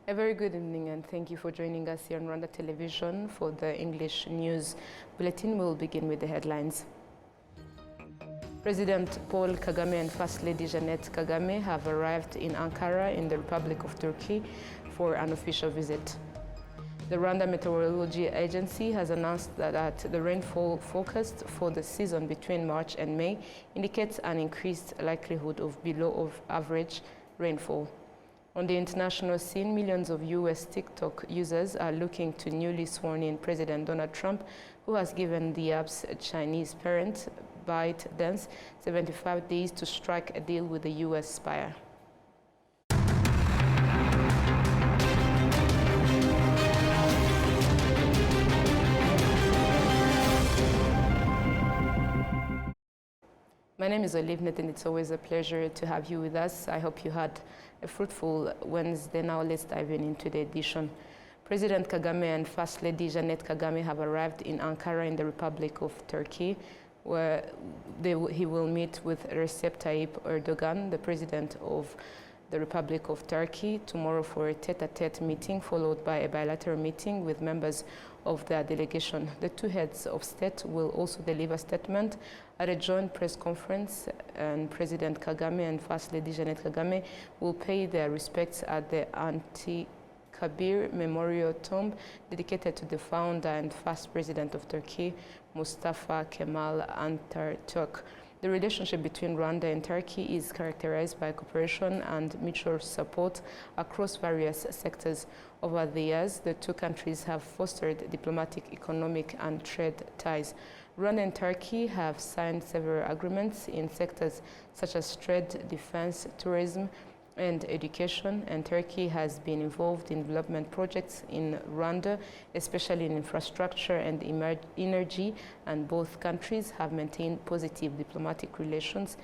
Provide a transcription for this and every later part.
A very good evening and thank you for joining us here on Rwanda Television for the English News Bulletin. We'll begin with the headlines. President Paul Kagame and First Lady Jeanette Kagame have arrived in Ankara in the Republic of Turkey for an official visit. The Rwanda Meteorology Agency has announced that the rainfall forecast for the season between March and May indicates an increased likelihood of below average rainfall. On the international scene, millions of US TikTok users are looking to newly sworn-in President Donald Trump, who has given the app's Chinese parent, ByteDance, 75 days to strike a deal with the US spy. My name is Olivnet and it's always a pleasure to have you with us. I hope you had a fruitful Wednesday. Now let's dive into the edition. President Kagame and First Lady Jeanette Kagame have arrived in Ankara in the Republic of Turkey, where he will meet with Recep Tayyip Erdogan, the President of the Republic of Turkey, tomorrow for a tete-a-tete meeting, followed by a bilateral meeting with members of their delegation. The two heads of state will also deliver a statement at a joint press conference, and President Kagame and First Lady Jeanette Kagame will pay their respects at the Anti-Kabir Memorial Tomb dedicated to the founder and first president of Turkey, Mustafa Kemal Atatürk. The relationship between Rwanda and Turkey is characterized by cooperation and mutual support across various sectors. Over the years, the two countries have fostered diplomatic, economic, and trade ties. Rwanda and Turkey have signed several agreements in sectors such as trade, defense, tourism, and education, and Turkey has been involved in development projects in Rwanda, especially in infrastructure and energy, and both countries have maintained positive diplomatic relations.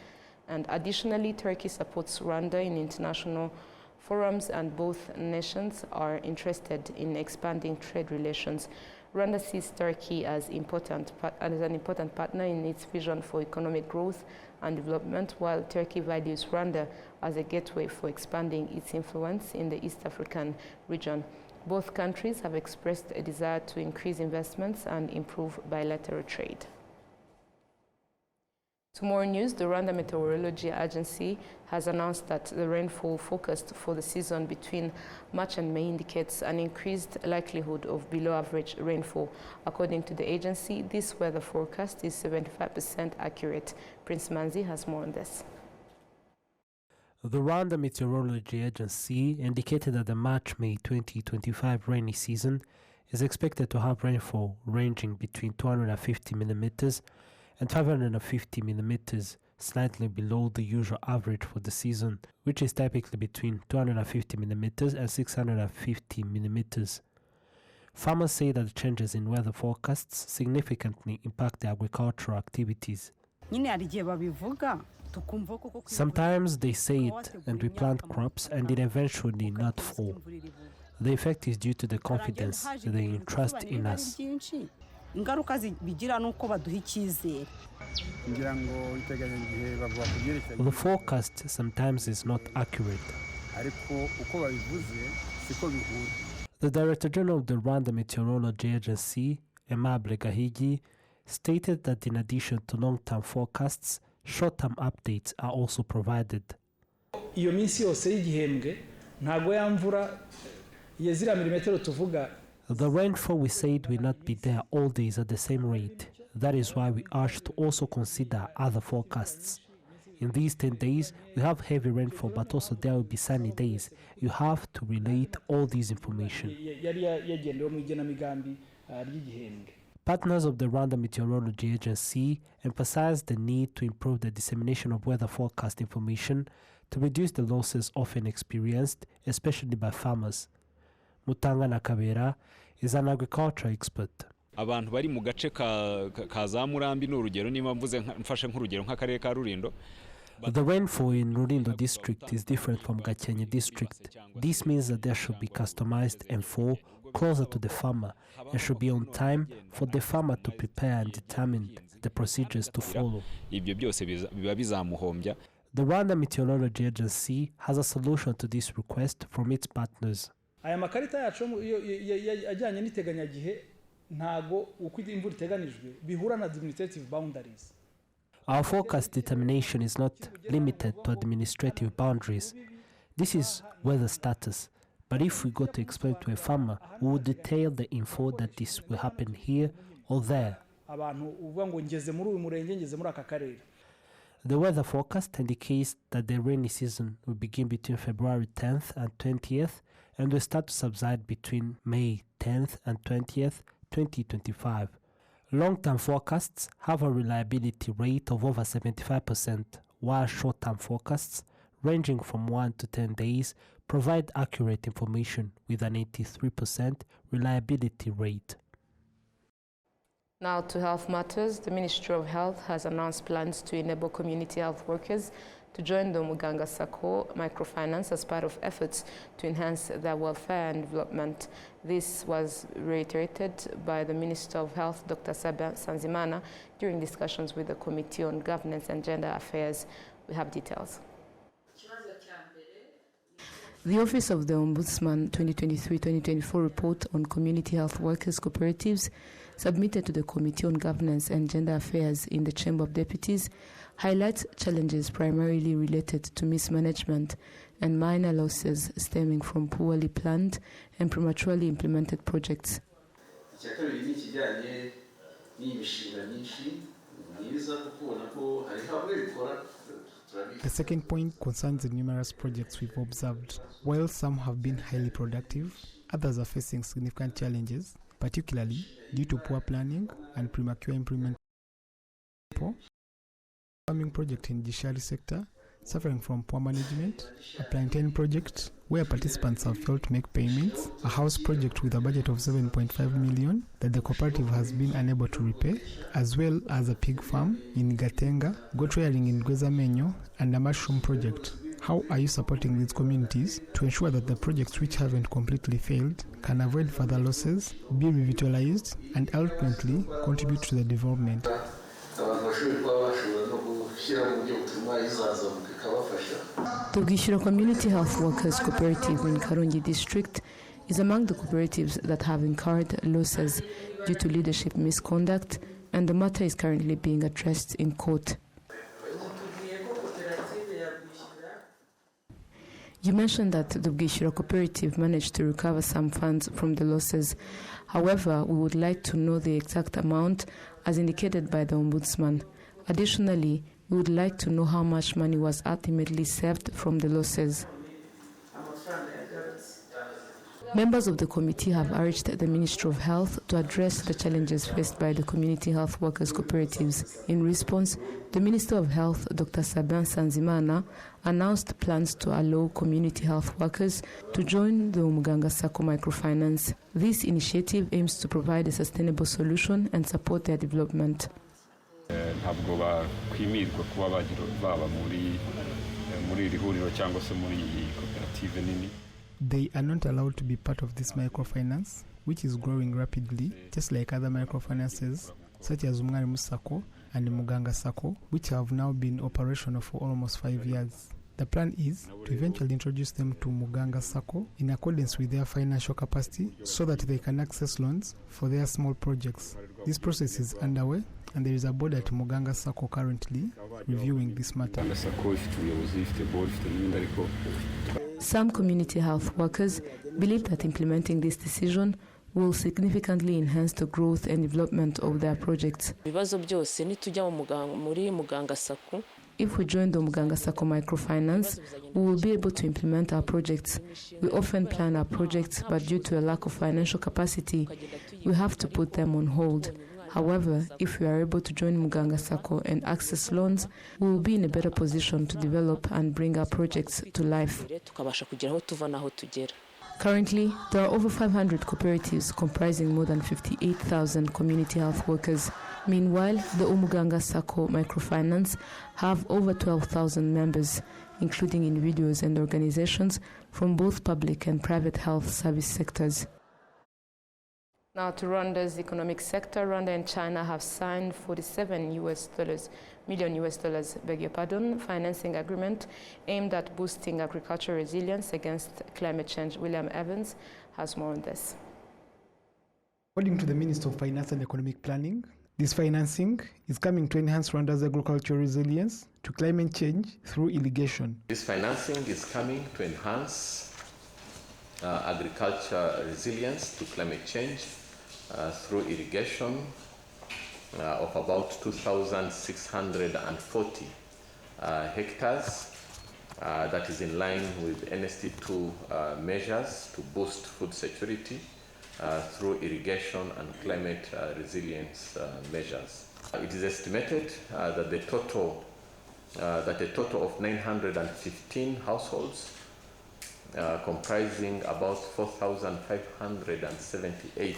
And additionally, Turkey supports Rwanda in international forums, and both nations are interested in expanding trade relations. Rwanda sees Turkey as an important partner in its vision for economic growth and development, while Turkey values Rwanda as a gateway for expanding its influence in the East African region. Both countries have expressed a desire to increase investments and improve bilateral trade. To more news, the Rwanda Meteorology Agency has announced that the rainfall forecast for the season between March and May indicates an increased likelihood of below-average rainfall. According to the agency, this weather forecast is 75% accurate. Prince Manzi has more on this. The Rwanda Meteorology Agency indicated that the March-May 2025 rainy season is expected to have rainfall ranging between 250 millimeters and 550 millimeters, slightly below the usual average for the season, which is typically between 250 millimeters and 650 millimeters. Farmers say that the changes in weather forecasts significantly impact their agricultural activities. Sometimes they say it and we plant crops and it eventually not fall. The effect is due to the confidence they entrust in us. The forecast sometimes is not accurate. The Director General of the Rwanda Meteorology Agency, Aimable Gahigi, stated that in addition to long-term forecasts, short-term updates are also provided. Iyo minsi yose y'igihembwe ntago yamvura yezira milimetero tuvuga. The rainfall we said will not be there all days at the same rate. That is why we urge to also consider other forecasts. In these 10 days, we have heavy rainfall, but also there will be sunny days. You have to relate all these information. Partners of the Rwanda Meteorology Agency emphasize the need to improve the dissemination of weather forecast information to reduce the losses often experienced, especially by farmers. Mutanga Nakabera is an agriculture expert. Abantu bari mu gace ka za Murambi n'urugero niba mvuze mfashe nk'urugero nk'akarere ka Rulindo. The rainfall in Rulindo district is different from Gakenke district. This means that there should be customized and fall closer to the farmer and should be on time for the farmer to prepare and determine the procedures to follow. Ibyo byose biba bizamuhombya. The Rwanda Meteorology Agency has a solution to this request from its partners. aya makarita yacu ajyanye n'iteganyagihe ntago uko imvura iteganijwe bihura na administrative boundaries. Our forecast determination is not limited to administrative boundaries. This is weather status. But if we go to explain to a farmer, we will detail the info that this will happen here or there. The weather forecast indicates that the rainy season will begin between February 10th and 20th and will start to subside between May 10th and 20th, 2025. Long-term forecasts have a reliability rate of over 75%, while short-term forecasts, ranging from 1 to 10 days, provide accurate information with an 83% reliability rate. Now to health matters. The Ministry of Health has announced plans to enable community health workers to join the Muganga Sacco microfinance as part of efforts to enhance their welfare and development. This was reiterated by the Minister of Health, Dr. Sanzimana, during discussions with the Committee on Governance and Gender Affairs. We have details. The Office of the Ombudsman 2023-2024 report on community health workers cooperatives submitted to the Committee on Governance and Gender Affairs in the Chamber of Deputies highlights challenges primarily related to mismanagement and minor losses stemming from poorly planned and prematurely implemented projects. The second point concerns the numerous projects we've observed. While some have been highly productive, others are facing significant challenges, particularly due to poor planning and premature implementation. Farming project in the judiciary sector suffering from poor management, a plantain project where participants have failed to make payments, a house project with a budget of 7.5 million that the cooperative has been unable to repay, as well as a pig farm in Gatenga, goat rearing in Gwezamenyo, and a mushroom project. How are you supporting these communities to ensure that the projects which haven't completely failed can avoid further losses, be revitalized, and ultimately contribute to the development? The Bwishyura Community Health Workers Cooperative in Karongi District is among the cooperatives that have incurred losses due to leadership misconduct, and the matter is currently being addressed in court. You mentioned that the Bwishyura Cooperative managed to recover some funds from the losses. However, we would like to know the exact amount as indicated by the Ombudsman. Additionally, we would like to know how much money was ultimately saved from the losses. Members of the committee have urged the Ministry of Health to address the challenges faced by the community health workers cooperatives. In response, the Minister of Health, Dr. Sanzimana, announced plans to allow community health workers to join the Muganga Sacco microfinance. This initiative aims to provide a sustainable solution and support their development. Ntabwo bakwimirwa kuba baba muri iri huriro cyangwa se muri iyi koperative nini. They are not allowed to be part of this microfinance, which is growing rapidly, just like other microfinances, such as Umwarimu Sacco and Muganga Sacco, which have now been operational for almost 5 years. The plan is to eventually introduce them to Muganga Sacco in accordance with their financial capacity so that they can access loans for their small projects. This process is underway, and there is a board at Muganga Sacco currently reviewing this matter. Some community health workers believe that implementing this decision will significantly enhance the growth and development of their projects. If we join the Muganga Sacco microfinance, we will be able to implement our projects. We often plan our projects, but due to a lack of financial capacity, we have to put them on hold. However, if we are able to join Muganga Sacco and access loans, we will be in a better position to develop and bring our projects to life. Currently, there are over 500 cooperatives comprising more than 58,000 community health workers. Meanwhile, the Umuganga Sacco microfinance have over 12,000 members, including individuals and organizations from both public and private health service sectors. Now to Rwanda's economic sector, Rwanda and China have signed $47 million financing agreement aimed at boosting agricultural resilience against climate change. William Evans has more on this. According to the Minister of Finance and Economic Planning, this financing is coming to enhance Rwanda's agricultural resilience to climate change through irrigation. This financing is coming to enhance agriculture resilience to climate change through irrigation of about 2,640 hectares. That is in line with NST2 measures to boost food security through irrigation and climate resilience measures. It is estimated that a total of 915 households comprising about 4,578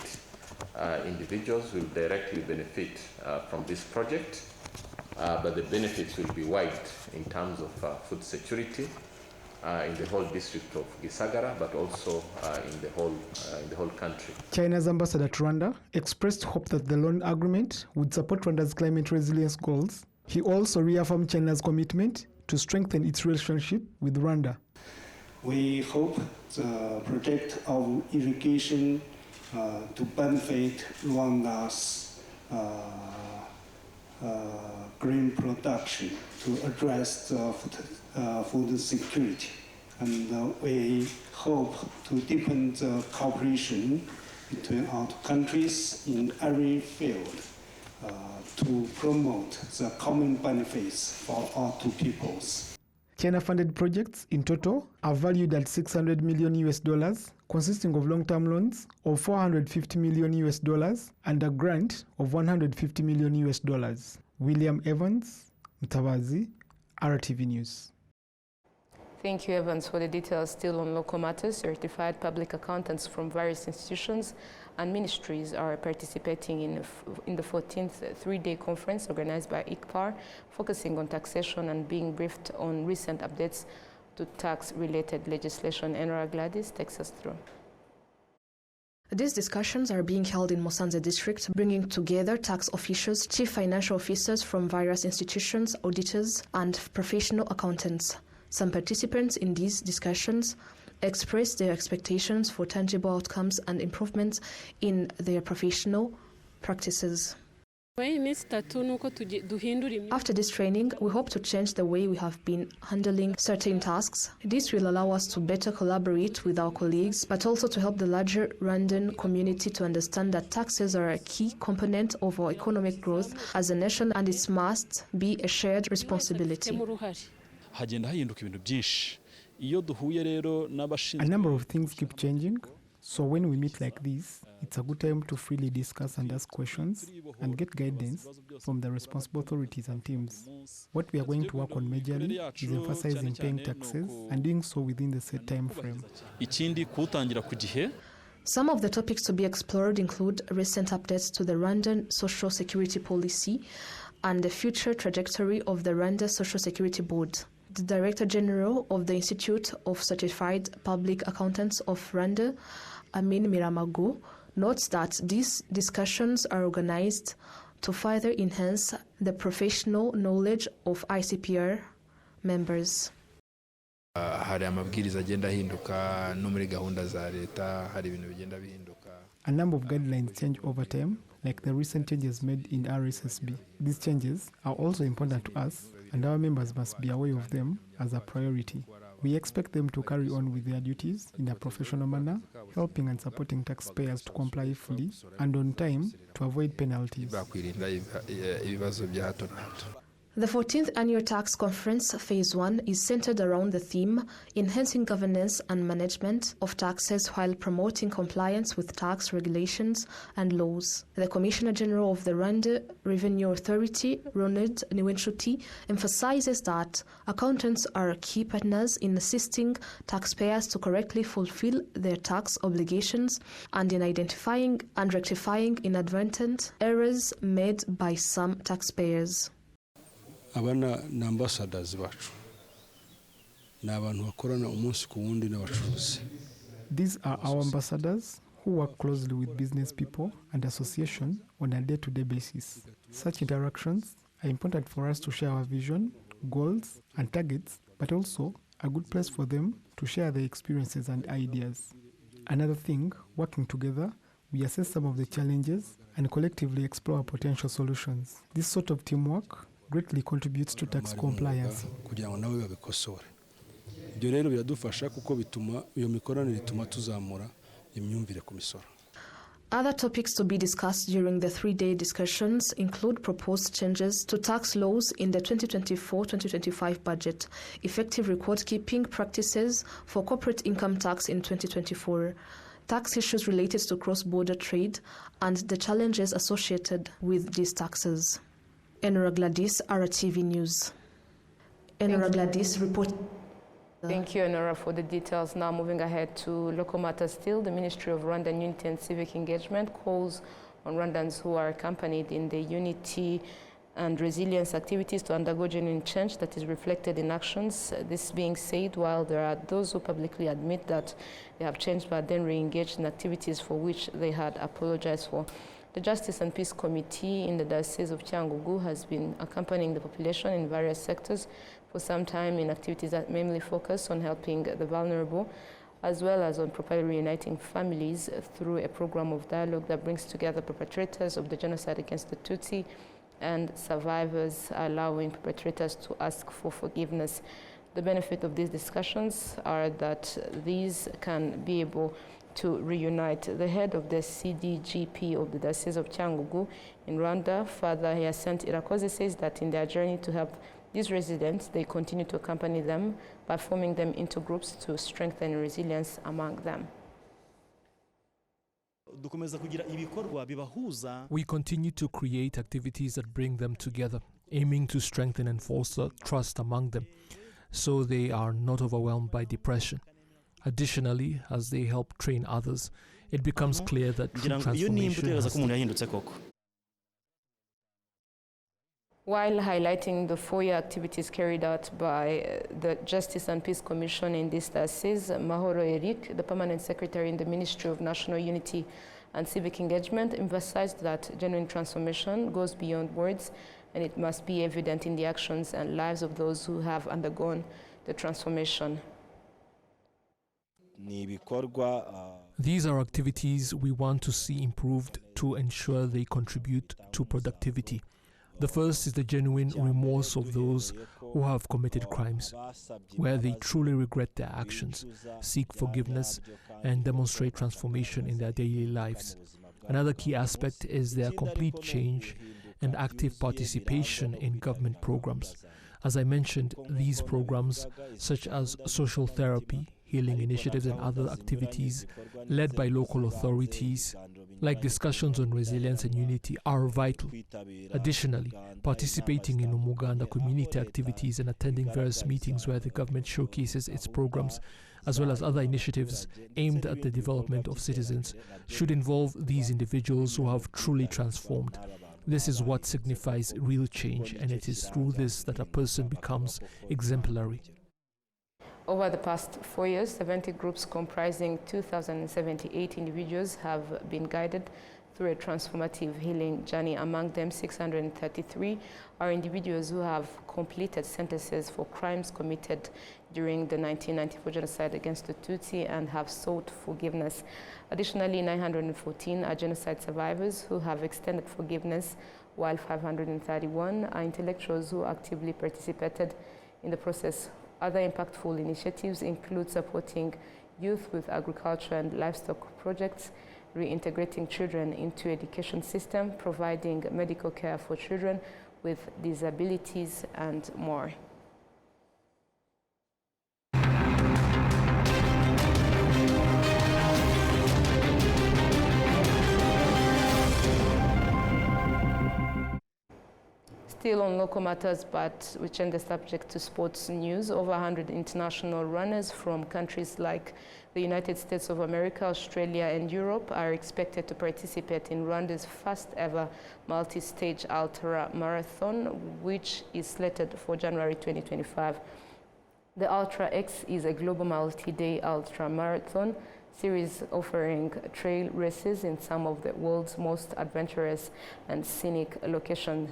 individuals will directly benefit from this project, but the benefits will be wide in terms of food security in the whole district of Gisagara, but also in the whole country. China's ambassador to Rwanda expressed hope that the loan agreement would support Rwanda's climate resilience goals. He also reaffirmed China's commitment to strengthen its relationship with Rwanda. We hope the project of irrigation to benefit Rwanda's grain production to address the food security. And we hope to deepen the cooperation between our two countries in every field to promote the common benefits for our two peoples. China-funded projects in total are valued at $600 million, consisting of long-term loans of $450 million and a grant of $150 million. William Evans, Mtawazi, RTV News. Thank you, Evans, for the details. Still on local matters, certified public accountants from various institutions and ministries are participating in the 14th three-day conference organized by ICPAR, focusing on taxation and being briefed on recent updates to tax-related legislation. Enra Gladys takes us through. These discussions are being held in Musanze district, bringing together tax officials, chief financial officers from various institutions, auditors, and professional accountants. Some participants in these discussions expressed their expectations for tangible outcomes and improvements in their professional practices. After this training, we hope to change the way we have been handling certain tasks. This will allow us to better collaborate with our colleagues, but also to help the larger Rwandan community to understand that taxes are a key component of our economic growth as a nation, and it must be a shared responsibility. A number of things keep changing, so when we meet like this, it's a good time to freely discuss and ask questions and get guidance from the responsible authorities and teams. What we are going to work on majorly is emphasizing paying taxes and doing so within the set time frame. Some of the topics to be explored include recent updates to the Rwandan Social Security Policy and the future trajectory of the Rwanda Social Security Board. The Director General of the Institute of Certified Public Accountants of Rwanda, Amin Miramago, notes that these discussions are organized to further enhance the professional knowledge of ICPR members. A number of guidelines change over time, like the recent changes made in RSSB. These changes are also important to us, and our members must be aware of them as a priority. We expect them to carry on with their duties in a professional manner, helping and supporting taxpayers to comply fully and on time to avoid penalties. The 14th Annual Tax Conference Phase 1 is centered around the theme Enhancing Governance and Management of Taxes while Promoting Compliance with Tax Regulations and Laws. The Commissioner General of the Rwanda Revenue Authority, Ronald Niwenshuti, emphasizes that accountants are key partners in assisting taxpayers to correctly fulfill their tax obligations and in identifying and rectifying inadvertent errors made by some taxpayers. Abana na ambassadors bacu ni abantu bakorana umunsi ku wundi n'abacuruzi. These are our ambassadors who work closely with business people and associations on a day-to-day basis. Such interactions are important for us to share our vision, goals, and targets, but also a good place for them to share their experiences and ideas. Another thing, working together, we assess some of the challenges and collectively explore potential solutions. This sort of teamwork greatly contributes to tax compliance. kugira ngo nawe babikosore. Ibyo rero biradufasha kuko bituma iyo mikoranire ituma tuzamura imyumvire ku misoro. Other topics to be discussed during the three-day discussions include proposed changes to tax laws in the 2024-2025 budget, effective record-keeping practices for corporate income tax in 2024, tax issues related to cross-border trade, and the challenges associated with these taxes. Enora Gladys, RwandaTV News. Enora Gladys report. Thank you, Enora, for the details. Now moving ahead to local matters still, the Ministry of Rwandan Unity and Civic Engagement calls on Rwandans who are accompanied in the unity and resilience activities to undergo genuine change that is reflected in actions. This being said, while there are those who publicly admit that they have changed but then re-engaged in activities for which they had apologized for. The Justice and Peace Committee in the Diocese of Cyangugu has been accompanying the population in various sectors for some time in activities that mainly focus on helping the vulnerable, as well as on properly reuniting families through a program of dialogue that brings together perpetrators of the genocide against the Tutsi and survivors, allowing perpetrators to ask for forgiveness. The benefit of these discussions are that these can be able to reunite. The head of the CDGP of the Diocese of Cyangugu in Rwanda, Father Hyacinthe Irakoze, says that in their journey to help these residents, they continue to accompany them by forming them into groups to strengthen resilience among them. We continue to create activities that bring them together, aiming to strengthen and foster trust among them, so they are not overwhelmed by depression. Additionally, as they help train others, it becomes clear that true transformation has While highlighting the 4-year activities carried out by the Justice and Peace Commission in this diocese, Mahoro Eric, the Permanent Secretary in the Ministry of National Unity and Civic Engagement, emphasized that genuine transformation goes beyond words and it must be evident in the actions and lives of those who have undergone the transformation. These are activities we want to see improved to ensure they contribute to productivity. The first is the genuine remorse of those who have committed crimes, where they truly regret their actions, seek forgiveness, and demonstrate transformation in their daily lives. Another key aspect is their complete change and active participation in government programs. As I mentioned, these programs, such as social therapy, healing initiatives, and other activities led by local authorities, like discussions on resilience and unity, are vital. Additionally, participating in Umuganda community activities and attending various meetings where the government showcases its programs, as well as other initiatives aimed at the development of citizens, should involve these individuals who have truly transformed. This is what signifies real change, and it is through this that a person becomes exemplary. Over the past 4 years, 70 groups comprising 2,078 individuals have been guided through a transformative healing journey. Among them, 633 are individuals who have completed sentences for crimes committed during the 1994 genocide against the Tutsi and have sought forgiveness. Additionally, 914 are genocide survivors who have extended forgiveness, while 531 are intellectuals who actively participated in the process. Other impactful initiatives include supporting youth with agriculture and livestock projects, reintegrating children into education system, providing medical care for children with disabilities, and more. Still on local matters, but we change the subject to sports news. Over 100 international runners from countries like the United States of America, Australia, and Europe are expected to participate in Rwanda's first ever multi-stage ultra marathon, which is slated for January 2025. The Ultra X is a global multi-day ultra marathon series offering trail races in some of the world's most adventurous and scenic locations.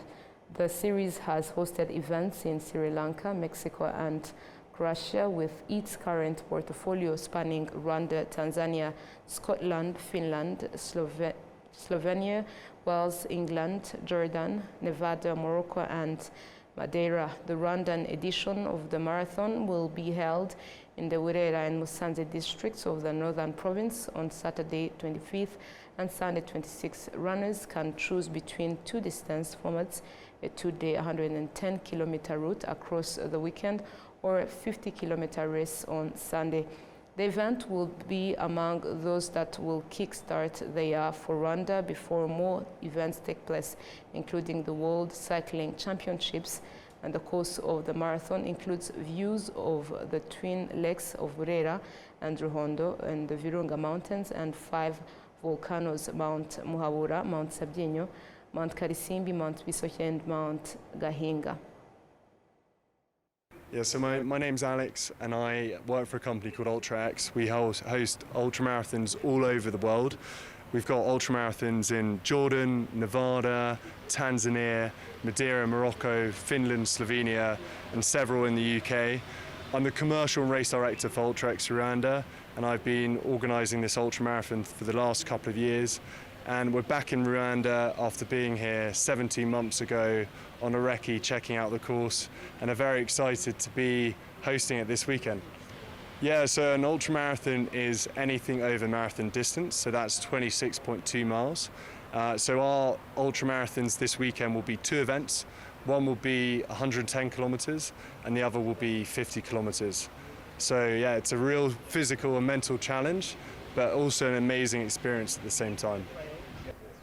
The series has hosted events in Sri Lanka, Mexico, and Croatia, with its current portfolio spanning Rwanda, Tanzania, Scotland, Finland, Slovenia, Wales, England, Jordan, Nevada, Morocco, and Madeira. The Rwandan edition of the marathon will be held in the Burera and Musanze districts of the northern province on Saturday 25th and Sunday 26th. Runners can choose between two distance formats, a 2-day 110-kilometer route across the weekend or a 50-kilometer race on Sunday. The event will be among those that will kickstart the year for Rwanda before more events take place, including the World Cycling Championships. And the course of the marathon includes views of the twin lakes of Burera and Ruhondo and the Virunga Mountains and 5 volcanoes, Mount Muhabura, Mount Sabyinyo, Mount Karisimbi, Mount Bisoke, and Mount Gahinga. Yeah, so my name's Alex and I work for a company called UltraX. We host ultramarathons all over the world. We've got ultramarathons in Jordan, Nevada, Tanzania, Madeira, Morocco, Finland, Slovenia, and several in the UK. I'm the commercial and race director for UltraX Rwanda, and I've been organising this ultramarathon for the last couple of years. And we're back in Rwanda after being here 17 months ago on a recce checking out the course, and are very excited to be hosting it this weekend. Yeah, so an ultramarathon is anything over marathon distance, so that's 26.2 miles. So our ultramarathons this weekend will be 2 events. One will be 110 kilometres and the other will be 50 kilometres. So yeah, it's a real physical and mental challenge, but also an amazing experience at the same time.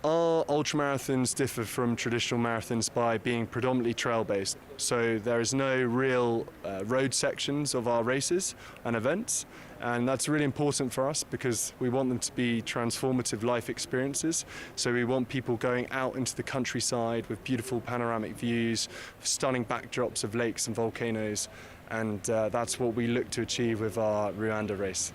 Our ultramarathons differ from traditional marathons by being predominantly trail-based. So there is no real road sections of our races and events, and that's really important for us because we want them to be transformative life experiences. So we want people going out into the countryside with beautiful panoramic views, stunning backdrops of lakes and volcanoes, and that's what we look to achieve with our Rwanda race.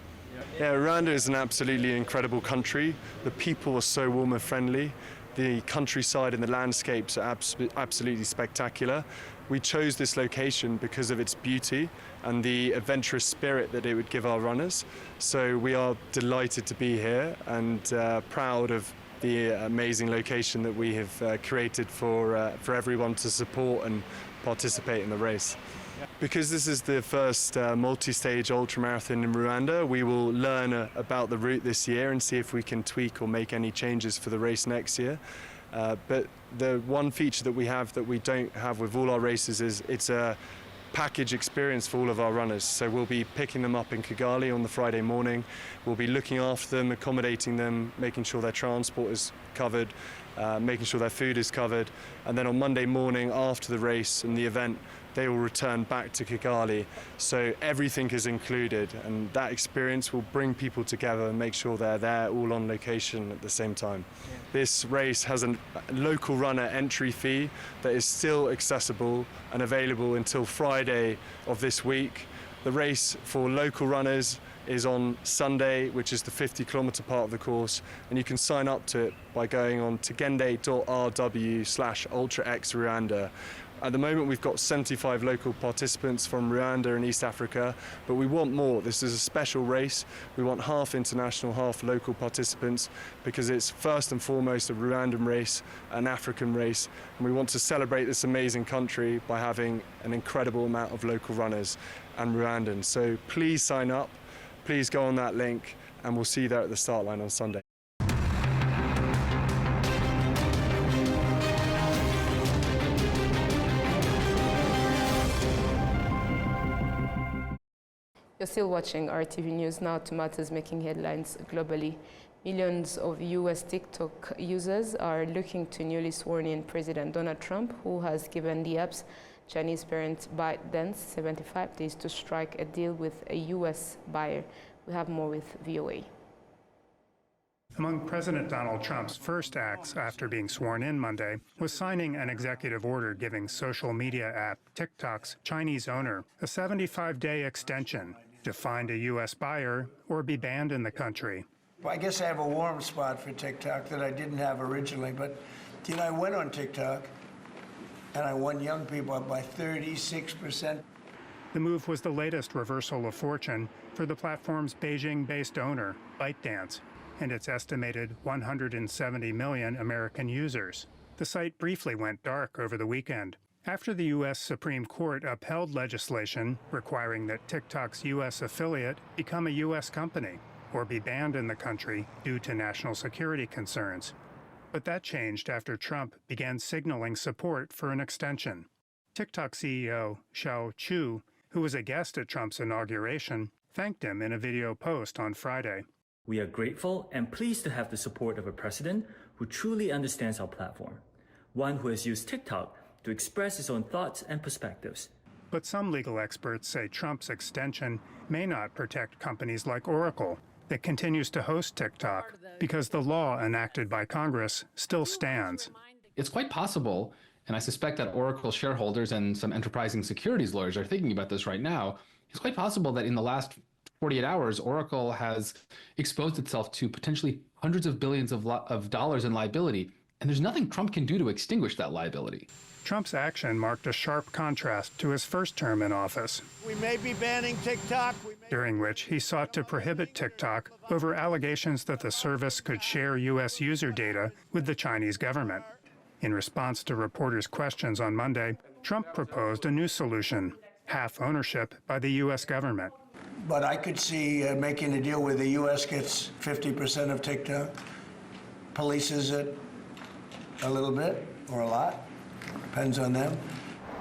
Yeah, Rwanda is an absolutely incredible country. The people are so warm and friendly. The countryside and the landscapes are absolutely spectacular. We chose this location because of its beauty and the adventurous spirit that it would give our runners. So we are delighted to be here and proud of the amazing location that we have created for everyone to support and participate in the race. Because this is the first multi-stage ultramarathon in Rwanda, we will learn about the route this year and see if we can tweak or make any changes for the race next year. But the one feature that we have that we don't have with all our races is it's a package experience for all of our runners. So we'll be picking them up in Kigali on the Friday morning. We'll be looking after them, accommodating them, making sure their transport is covered, making sure their food is covered. And then on Monday morning after the race and the event, they will return back to Kigali. So everything is included, and that experience will bring people together and make sure they're there all on location at the same time. Yeah. This race has a local runner entry fee that is still accessible and available until Friday of this week. The race for local runners is on Sunday, which is the 50-kilometre part of the course, and you can sign up to it by going on tugende.rw/ultraxrwanda. At the moment, we've got 75 local participants from Rwanda and East Africa, but we want more. This is a special race. We want half international, half local participants because it's first and foremost a Rwandan race, an African race, and we want to celebrate this amazing country by having an incredible amount of local runners and Rwandans. So please sign up, please go on that link, and we'll see you there at the start line on Sunday. You're still watching RTV News. Now to matters making headlines globally. Millions of US TikTok users are looking to newly sworn-in President Donald Trump, who has given the app's Chinese parent ByteDance 75 days to strike a deal with a US buyer. We have more with VOA. Among President Donald Trump's first acts after being sworn in Monday was signing an executive order giving social media app TikTok's Chinese owner a 75-day extension to find a U.S. buyer or be banned in the country. Well, I guess I have a warm spot for TikTok that I didn't have originally, but I went on TikTok and I won young people up by 36%. The move was the latest reversal of fortune for the platform's Beijing-based owner, ByteDance, and its estimated 170 million American users. The site briefly went dark over the weekend after the U.S. Supreme Court upheld legislation requiring that TikTok's U.S. affiliate become a U.S. company or be banned in the country due to national security concerns. But that changed after Trump began signaling support for an extension. TikTok CEO Shao Chu, who was a guest at Trump's inauguration, thanked him in a video post on Friday. We are grateful and pleased to have the support of a president who truly understands our platform, one who has used TikTok to express his own thoughts and perspectives. But some legal experts say Trump's extension may not protect companies like Oracle that continues to host TikTok because the law enacted by Congress still stands. It's quite possible, and I suspect that Oracle shareholders and some enterprising securities lawyers are thinking about this right now, it's quite possible that in the last 48 hours, Oracle has exposed itself to potentially hundreds of billions of dollars in liability, and there's nothing Trump can do to extinguish that liability. Trump's action marked a sharp contrast to his first term in office. We may be banning TikTok. During which he sought to prohibit TikTok over allegations that the service could share U.S. user data with the Chinese government. In response to reporters' questions on Monday, Trump proposed a new solution, half ownership by the U.S. government. But I could see making a deal where the U.S. gets 50% of TikTok, polices it a little bit or a lot, depends on them.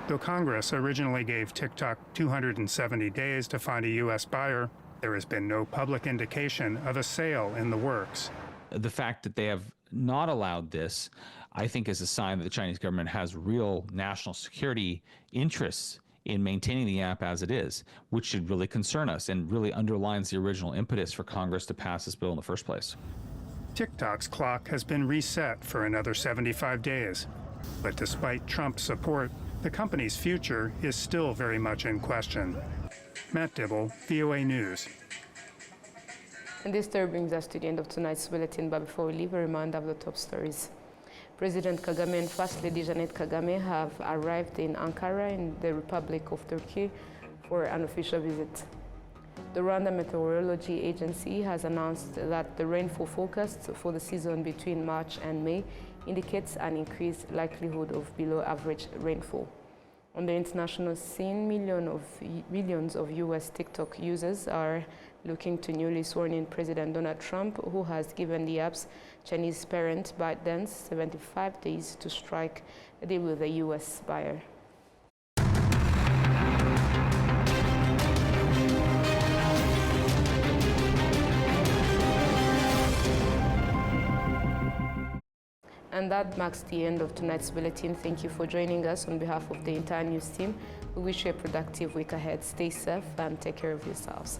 Though Congress originally gave TikTok 270 days to find a U.S. buyer, there has been no public indication of a sale in the works. The fact that they have not allowed this, I think, is a sign that the Chinese government has real national security interests in maintaining the app as it is, which should really concern us and really underlines the original impetus for Congress to pass this bill in the first place. TikTok's clock has been reset for another 75 days. But despite Trump's support, the company's future is still very much in question. Matt Dibble, VOA News. And this story brings us to the end of tonight's bulletin, but before we leave, a reminder of the top stories. President Kagame and First Lady Janet Kagame have arrived in Ankara in the Republic of Turkey for an official visit. The Rwanda Meteorology Agency has announced that the rainfall forecast for the season between March and May indicates an increased likelihood of below-average rainfall. On the international scene, millions of U.S. TikTok users are looking to newly sworn-in President Donald Trump, who has given the app's Chinese parent ByteDance 75 days to strike a deal with a U.S. buyer. And that marks the end of tonight's bulletin. Thank you for joining us. On behalf of the entire news team, we wish you a productive week ahead. Stay safe and take care of yourselves.